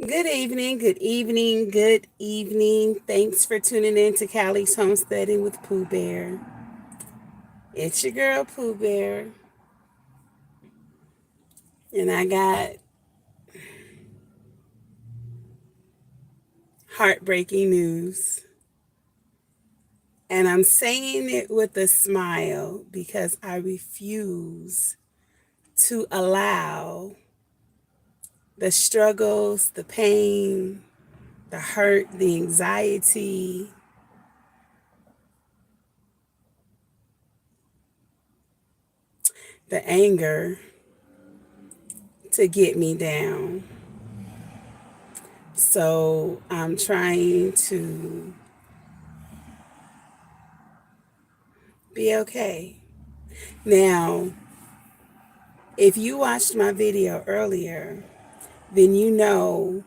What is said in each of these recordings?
Good evening, good evening, good evening. Thanks for tuning in to Callie's Homesteading with Pooh Bear. It's your girl, Pooh Bear. And I got heartbreaking news. And I'm saying it with a smile because I refuse to allow the struggles, the pain, the hurt, the anxiety, the anger to get me down. So I'm trying to be okay. Now, if you watched my video earlier, then you know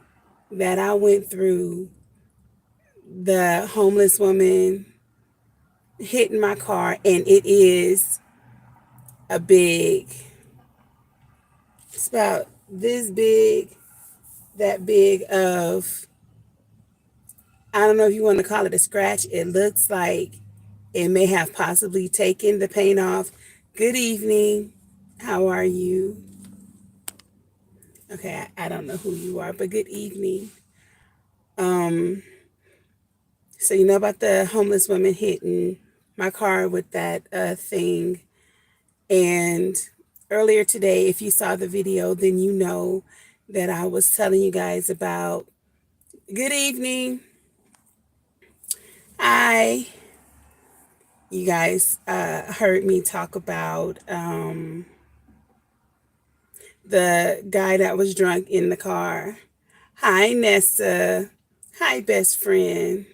that I went through the homeless woman hitting my car, and it is a big, it's about this big, that big of, I don't know if you want to call it a scratch. It looks like it may have possibly taken the paint off. Good evening. How are you? Okay, I don't know who you are, but good evening. So you know about the homeless woman hitting my car with that thing. And earlier today, if you saw the video, then you know that I was telling you guys about, good evening. You guys heard me talk about the guy that was drunk in the car. Hi, Nessa. Hi, best friend.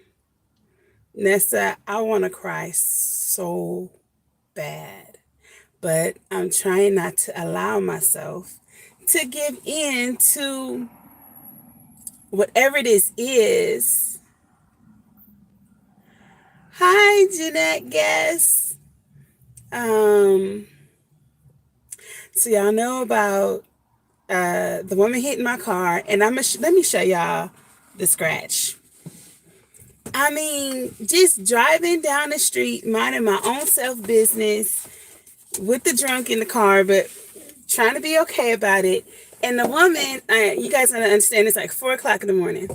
Nessa, I want to cry so bad, but I'm trying not to allow myself to give in to whatever this is. Hi, Jeanette Guest. So y'all know about the woman hitting my car, and let me show y'all the scratch. I mean, just driving down the street, minding my own self business with the drunk in the car, but trying to be okay about it. And the woman, you guys gotta understand, it's like 4 o'clock in the morning.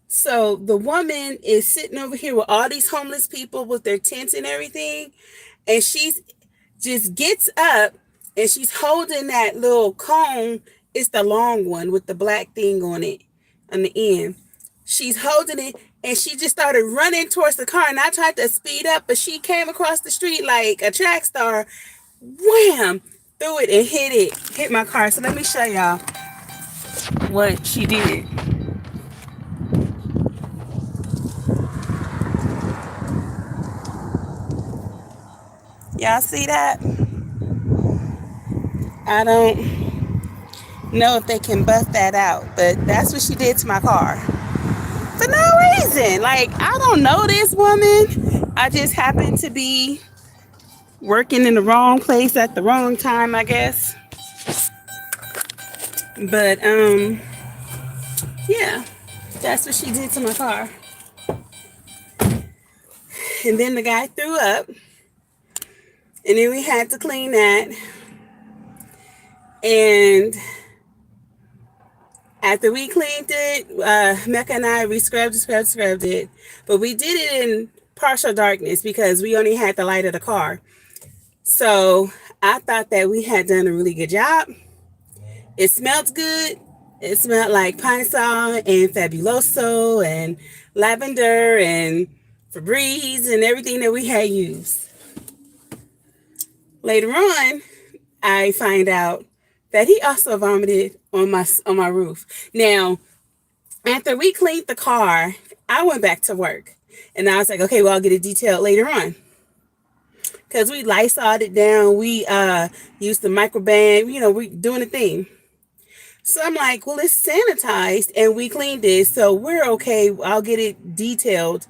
So the woman is sitting over here with all these homeless people with their tents and everything. And she's just gets up and she's holding that little cone. It's the long one with the black thing on it on the end. She's holding it and she just started running towards the car. And I tried to speed up, but she came across the street like a track star. Wham! Threw it and hit my car. So let me show y'all what she did. Y'all see that? I don't know if they can buff that out, but that's what she did to my car. For no reason. Like, I don't know this woman. I just happened to be working in the wrong place at the wrong time, I guess. But, yeah, that's what she did to my car. And then the guy threw up. And then we had to clean that. And after we cleaned it, Mecca and I, we scrubbed it. But we did it in partial darkness because we only had the light of the car. So I thought that we had done a really good job. It smelled good. It smelled like Pine Sol and Fabuloso and lavender and Febreze and everything that we had used. Later on, I find out that he also vomited on my roof. Now, after we cleaned the car, I went back to work. And I was like, okay, well, I'll get it detailed later on. Because we Lysoled it down. We used the microban. You know, we doing a thing. So I'm like, well, it's sanitized and we cleaned it. So we're okay. I'll get it detailed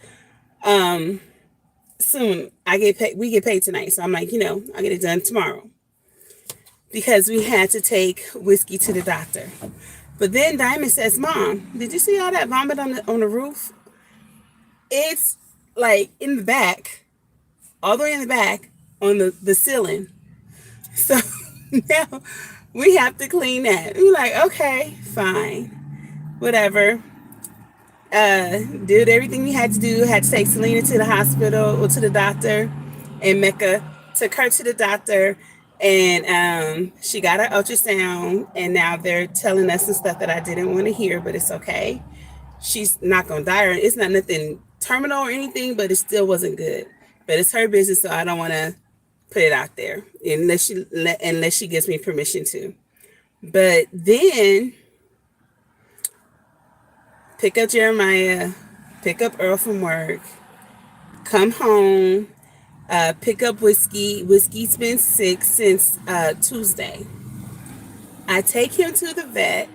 soon. We get paid tonight. So I'm like, I'll get it done tomorrow. Because we had to take Whisky to the doctor. But then Diamond says, Mom, did you see all that vomit on the roof? It's like in the back, all the way in the back on the ceiling. So now we have to clean that. We're like, okay, fine, whatever. Did everything we had to do. Had to take Selena to the hospital or to the doctor, and Mecca took her to the doctor, and she got her ultrasound, and now they're telling us some stuff that I didn't want to hear, but it's okay. She's not gonna die, or it's not nothing terminal or anything, but it still wasn't good. But it's her business, so I don't want to put it out there unless she gives me permission to. But then pick up Jeremiah, pick up Earl from work, come home, pick up Whiskey. Whiskey's been sick since Tuesday. I take him to the vet,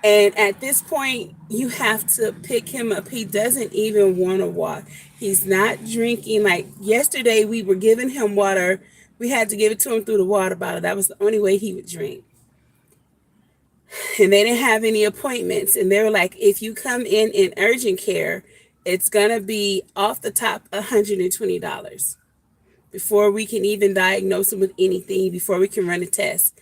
and at this point, you have to pick him up. He doesn't even want to walk. He's not drinking. Like yesterday, we were giving him water. We had to give it to him through the water bottle. That was the only way he would drink. And they didn't have any appointments. And they were like, if you come in urgent care, it's going to be off the top $120 before we can even diagnose him with anything, before we can run a test.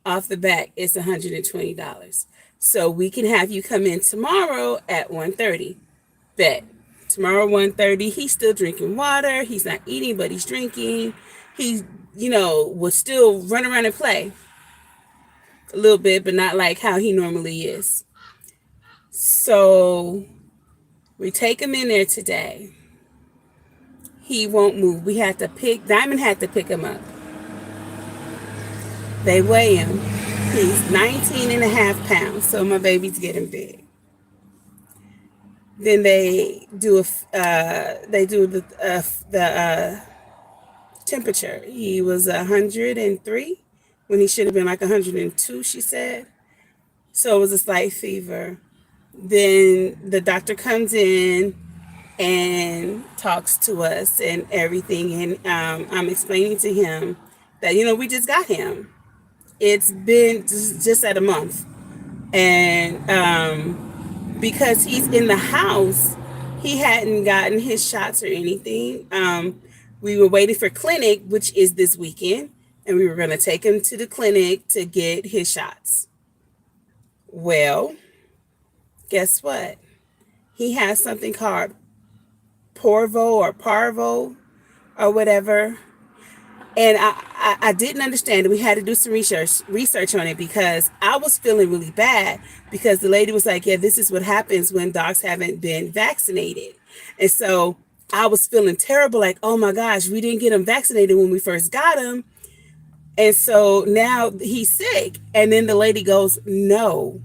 Off the back, it's $120. So we can have you come in tomorrow at 1:30. Bet. Tomorrow 1:30, he's still drinking water. He's not eating, but he's drinking. He, will still run around and play a little bit, but not like how he normally is. So we take him in there today. He won't move. Diamond had to pick him up. They weigh him. He's 19 and a half pounds, so my baby's getting big. Then they do the temperature. He was 103 when he should have been like 102, she said. So it was a slight fever. Then the doctor comes in and talks to us and everything, and I'm explaining to him that we just got him. It's been just at a month, and because he's in the house, he hadn't gotten his shots or anything. We were waiting for clinic, which is this weekend, and we were going to take him to the clinic to get his shots. Well, guess what? He has something called parvo or whatever. And I didn't understand it. We had to do some research on it, because I was feeling really bad, because the lady was like, yeah, this is what happens when dogs haven't been vaccinated. And so I was feeling terrible, like, oh my gosh, we didn't get him vaccinated when we first got him. And so now he's sick. And then the lady goes, no.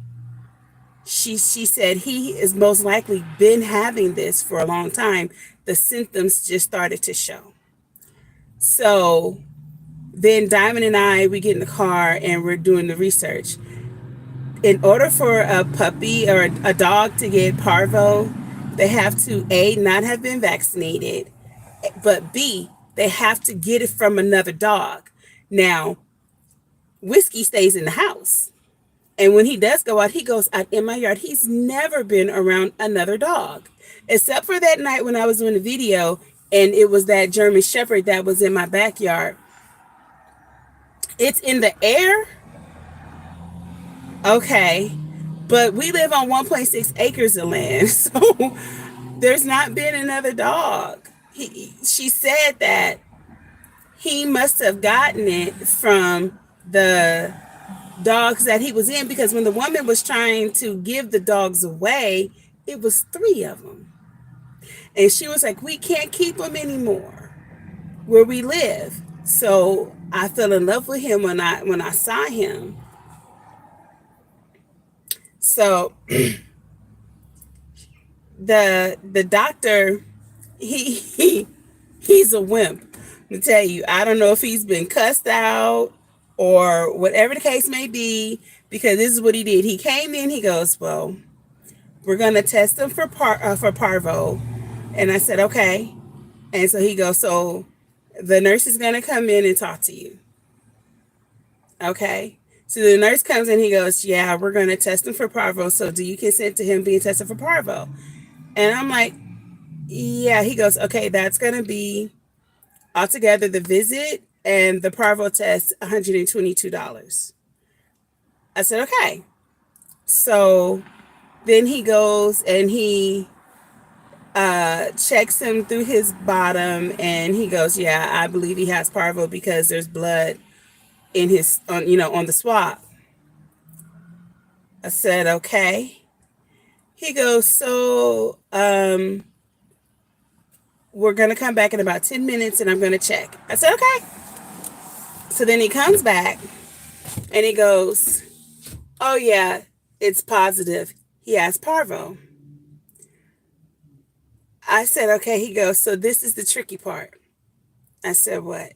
She said he is most likely been having this for a long time. The symptoms just started to show. So then Diamond and I, we get in the car and we're doing the research. In order for a puppy or a dog to get parvo, they have to, A, not have been vaccinated, but B, they have to get it from another dog. Now, Whisky stays in the house. And when he does go out, he goes out in my yard. He's never been around another dog, except for that night when I was doing the video, and it was that German Shepherd that was in my backyard. It's in the air. Okay. But we live on 1.6 acres of land. So there's not been another dog. She said that he must have gotten it from the dogs that he was in, because when the woman was trying to give the dogs away, it was 3 of them. And she was like, we can't keep them anymore where we live. So I fell in love with him when I saw him. So the doctor, he's a wimp. Let me tell you, I don't know if he's been cussed out or whatever the case may be, because this is what he did. He came in, he goes, well, we're going to test him for parvo. And I said, okay. And so he goes, so the nurse is going to come in and talk to you. Okay. So the nurse comes in, he goes, yeah, we're going to test him for parvo. So do you consent to him being tested for parvo? And I'm like, yeah. He goes, okay, that's going to be altogether the visit and the parvo test, $122. I said, okay. So then he goes and he checks him through his bottom, and he goes, yeah, I believe he has parvo because there's blood in his, on the swab. I said, okay. He goes, so we're going to come back in about 10 minutes and I'm going to check. I said, okay. So then he comes back and he goes, oh, yeah, it's positive. He has parvo. I said, okay. He goes, so this is the tricky part. I said, what?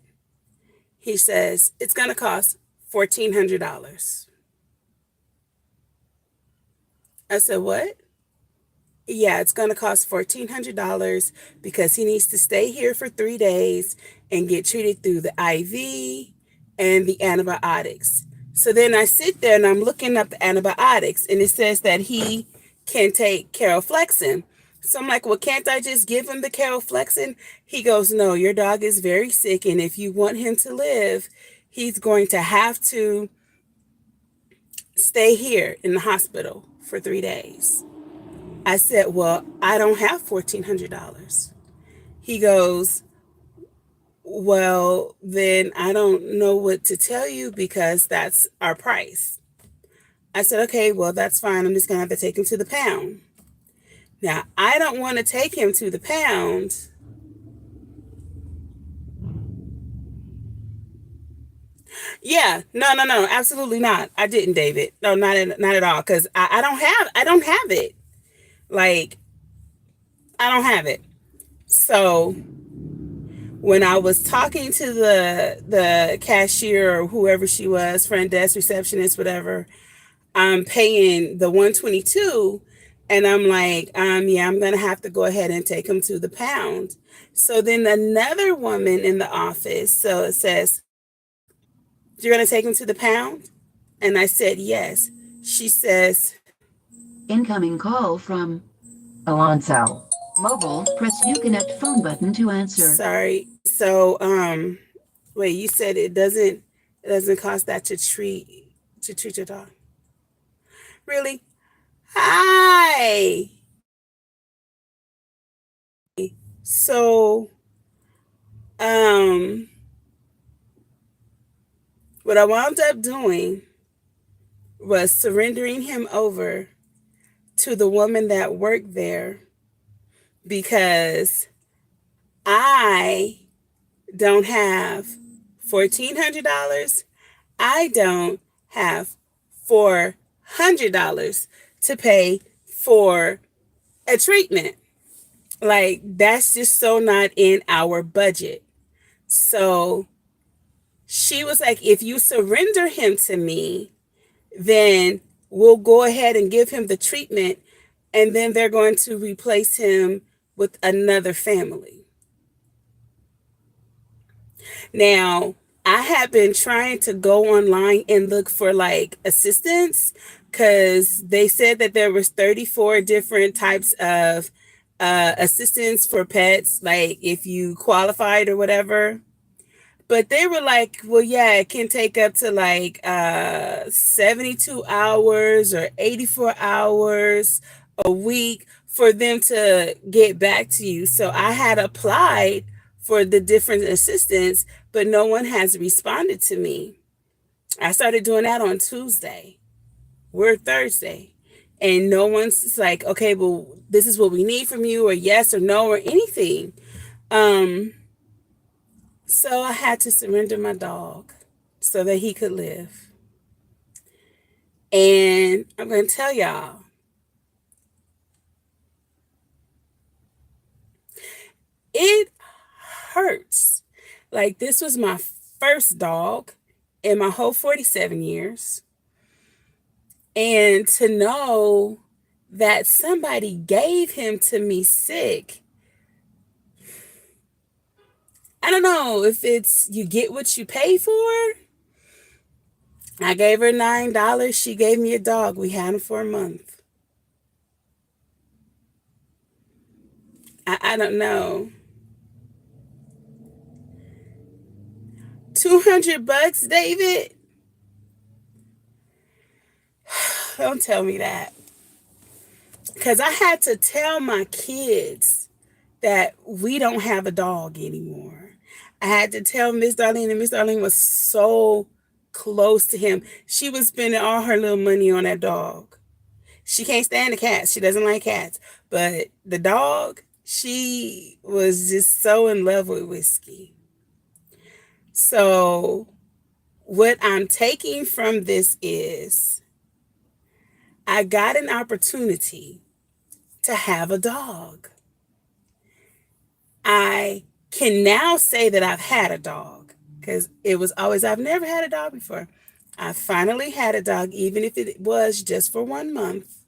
He says, it's going to cost $1,400. I said, what? Yeah, it's going to cost $1,400 because he needs to stay here for 3 days and get treated through the IV and the antibiotics. So then I sit there and I'm looking up the antibiotics, and it says that he can take Caroflexin. So I'm like, well, can't I just give him the Caroflexin? He goes, no, your dog is very sick, and if you want him to live, he's going to have to stay here in the hospital for 3 days. I said, well, I don't have $1,400. He goes, well, then I don't know what to tell you because that's our price. I said, okay, well, that's fine. I'm just going to have to take him to the pound. Now, I don't want to take him to the pound. Yeah, no, absolutely not. I didn't, David. No, not at all. Because I don't have it. Like, I don't have it. So when I was talking to the cashier or whoever she was, front desk, receptionist, whatever, I'm paying the 122, and I'm like, yeah, I'm gonna have to go ahead and take him to the pound. So then another woman in the office, so it says, you're gonna take him to the pound? And I said, yes. She says, Incoming call from Alonso. Mobile, press you connect phone button to answer. sorry. So, wait, you said it doesn't cost that to treat your dog. Really? Hi. So, um, what I wound up doing was surrendering him over to the woman that worked there because I don't have $1,400. I don't have $400 to pay for a treatment. Like, that's just so not in our budget. So she was like, if you surrender him to me, then we'll go ahead and give him the treatment, and then they're going to replace him with another family. Now, I have been trying to go online and look for like assistance because they said that there was 34 different types of assistance for pets, like if you qualified or whatever. But they were like, well, yeah, it can take up to like 72 hours or 84 hours a week for them to get back to you. So I had applied for the different assistants, but no one has responded to me. I started doing that on Tuesday. We're Thursday. And no one's like, okay, well, this is what we need from you, or yes or no, or anything. Um, so I had to surrender my dog so that he could live. And I'm going to tell y'all, it hurts. Like, this was my first dog in my whole 47 years. And to know that somebody gave him to me sick, I don't know if it's you get what you pay for. I gave her $9. She gave me a dog. We had him for a month. I don't know. $200, David? Don't tell me that. Because I had to tell my kids that we don't have a dog anymore. I had to tell Miss Darlene, and Miss Darlene was so close to him. She was spending all her little money on that dog. She can't stand the cats. She doesn't like cats. But the dog, she was just so in love with Whiskey. So, what I'm taking from this is I got an opportunity to have a dog. I can now say that I've had a dog because it was always, I've never had a dog before. I finally had a dog, even if it was just for 1 month.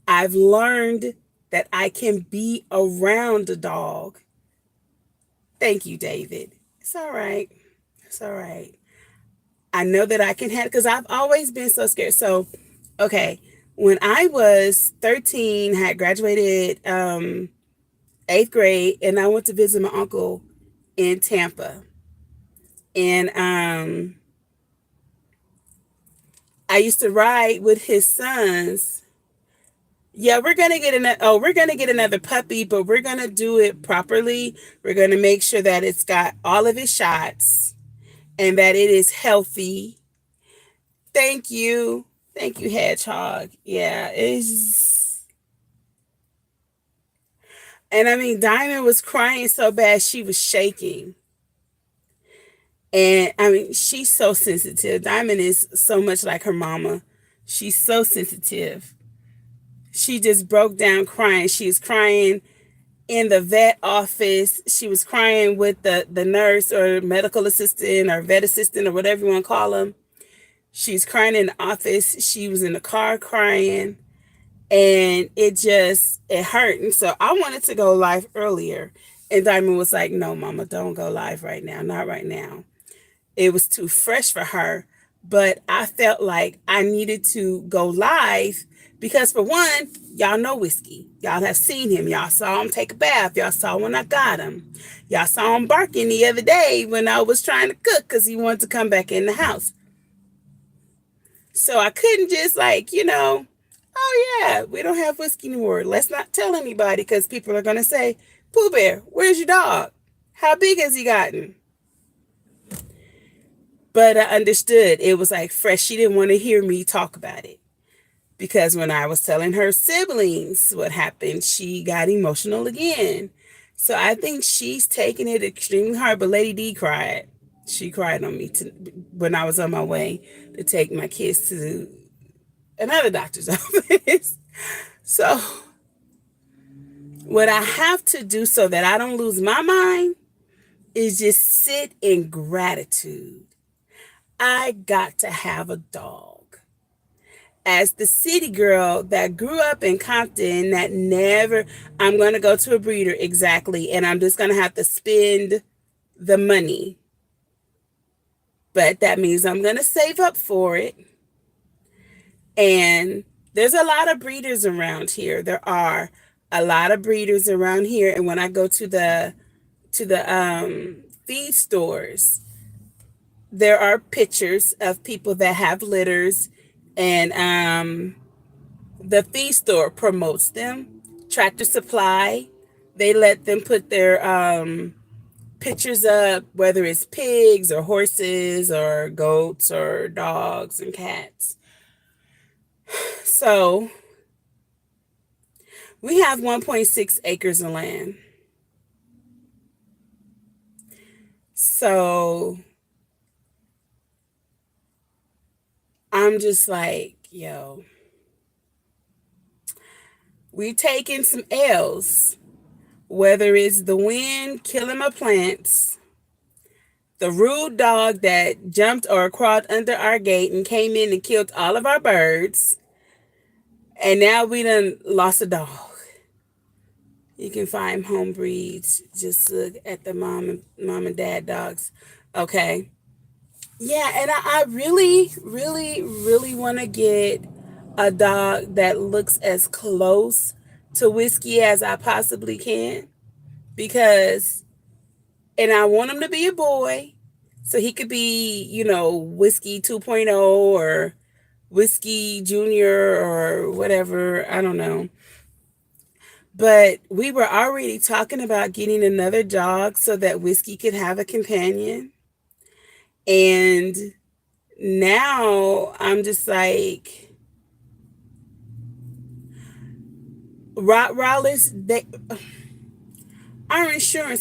I've learned that I can be around a dog. Thank you, David. It's all right. It's all right. I know that I can have, because I've always been so scared. So, okay, when I was 13, had graduated 8th grade, and I went to visit my uncle in Tampa. And I used to ride with his sons. Yeah, we're gonna get another puppy, but we're gonna do it properly. We're gonna make sure that it's got all of its shots and that it is healthy. Thank you. Thank you, Hedgehog. Yeah, it's, and I mean Diamond was crying so bad she was shaking. And I mean, she's so sensitive. Diamond is so much like her mama. She's so sensitive. She just broke down crying. She was crying in the vet office. She was crying with the nurse or medical assistant or vet assistant or whatever you want to call them. She's crying in the office. She was in the car crying. And it hurt. And so I wanted to go live earlier. And Diamond was like, no, mama, don't go live right now. Not right now. It was too fresh for her, but I felt like I needed to go live because, for one, y'all know Whiskey. Y'all have seen him. Y'all saw him take a bath. Y'all saw when I got him. Y'all saw him barking the other day when I was trying to cook because he wanted to come back in the house. So I couldn't just, like, oh yeah, we don't have Whiskey anymore. Let's not tell anybody because people are going to say, Pooh Bear, where's your dog? How big has he gotten? But I understood it was like fresh. She didn't want to hear me talk about it because when I was telling her siblings what happened, she got emotional again. So I think she's taking it extremely hard. But Lady D cried. She cried on me when I was on my way to take my kids to another doctor's office. So what I have to do so that I don't lose my mind is just sit in gratitude. I got to have a dog. As the city girl that grew up in Compton, that never, I'm going to go to a breeder, exactly, and I'm just going to have to spend the money. But that means I'm going to save up for it. And there's a lot of breeders around here. There are a lot of breeders around here. And when I go to the feed stores, there are pictures of people that have litters, and the feed store promotes them. Tractor Supply, they let them put their pictures up, whether it's pigs or horses or goats or dogs and cats. So we have 1.6 acres of land. So I'm just like, yo, we taking some L's, whether it's the wind killing my plants, the rude dog that jumped or crawled under our gate and came in and killed all of our birds, and now we done lost a dog. You can find home breeds. Just look at the mom and dad dogs. Okay. Yeah, and I really, really, really want to get a dog that looks as close to Whiskey as I possibly can because, and I want him to be a boy so he could be, Whiskey 2.0 or Whiskey Junior or whatever. I don't know. But we were already talking about getting another dog so that Whiskey could have a companion. And now I'm just like, Rottweilers,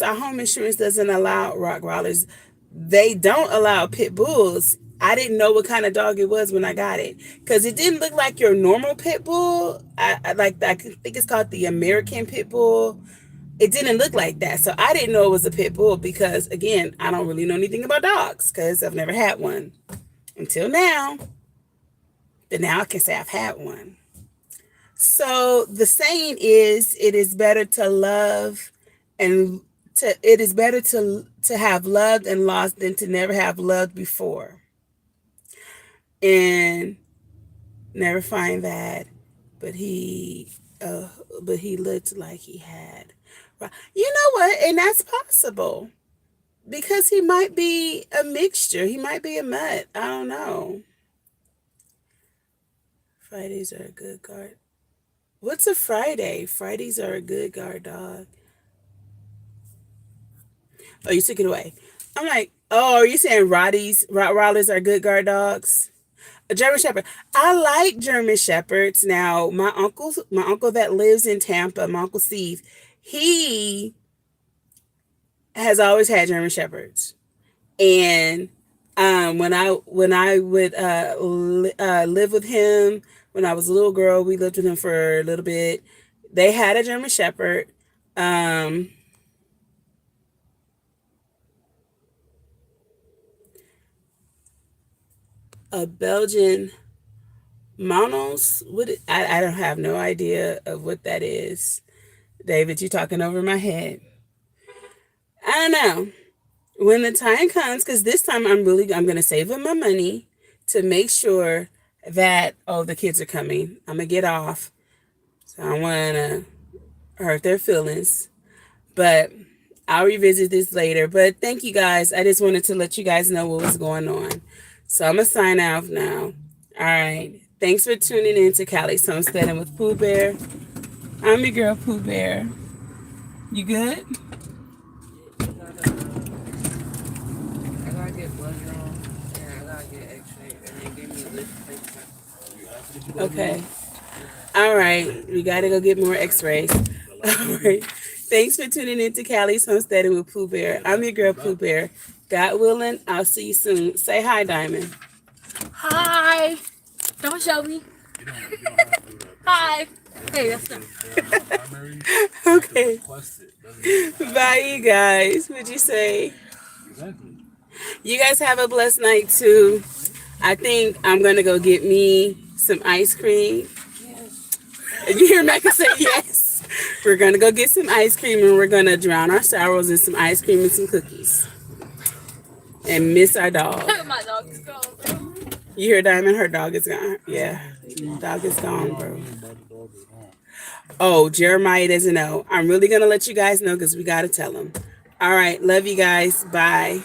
our home insurance doesn't allow Rottweilers. They don't allow pit bulls. I didn't know what kind of dog it was when I got it because it didn't look like your normal pit bull. I think it's called the American pit bull. It didn't look like that, so I didn't know it was a pit bull because again, I don't really know anything about dogs because I've never had one until now. But now I can say I've had one. So the saying is, it is better to love and it is better to have loved and lost than to never have loved before and never find that. But he looked like he had. You know what? And that's possible because he might be a mixture. He might be a mutt. I don't know. Fridays are a good guard. What's a Friday? Fridays are a good guard dog. Oh, you took it away. I'm like, oh, are you saying Rottweilers are good guard dogs? A German Shepherd. I like German Shepherds. Now, my uncle that lives in Tampa, my Uncle Steve, he has always had German Shepherds. And when I would live with him when I was a little girl, we lived with him for a little bit. They had a German Shepherd. Um, a Belgian Monos. I don't have no idea of what that is. David, you talking over my head. I don't know. When the time comes, because this time I'm gonna save up my money to make sure that the kids are coming. I'm gonna get off. So I don't wanna hurt their feelings. But I'll revisit this later. But thank you guys. I just wanted to let you guys know what was going on. So I'm gonna sign off now. All right. Thanks for tuning in to Callie's Homesteading with Pooh Bear. I'm your girl Pooh Bear. You good? I gotta get blood drawn and I gotta get x-ray and then give me a list of things. Okay. All right. We gotta go get more x-rays. All right. Thanks for tuning in to Callie's Homesteading with Pooh Bear. I'm your girl Pooh Bear. God willing, I'll see you soon. Say hi, Diamond. Hi. Don't show me. Hi. Hey, that's them. Okay. Bye, you guys. What'd you say? You guys have a blessed night too. I think I'm gonna go get me some ice cream. And you hear Mecca say yes. We're gonna go get some ice cream and we're gonna drown our sorrows in some ice cream and some cookies. And miss our dog. My dog is gone, bro. You hear Diamond? Her dog is gone. Yeah. Dog is gone, bro. Oh, Jeremiah doesn't know. I'm really gonna let you guys know because we gotta tell him. All right, love you guys. Bye.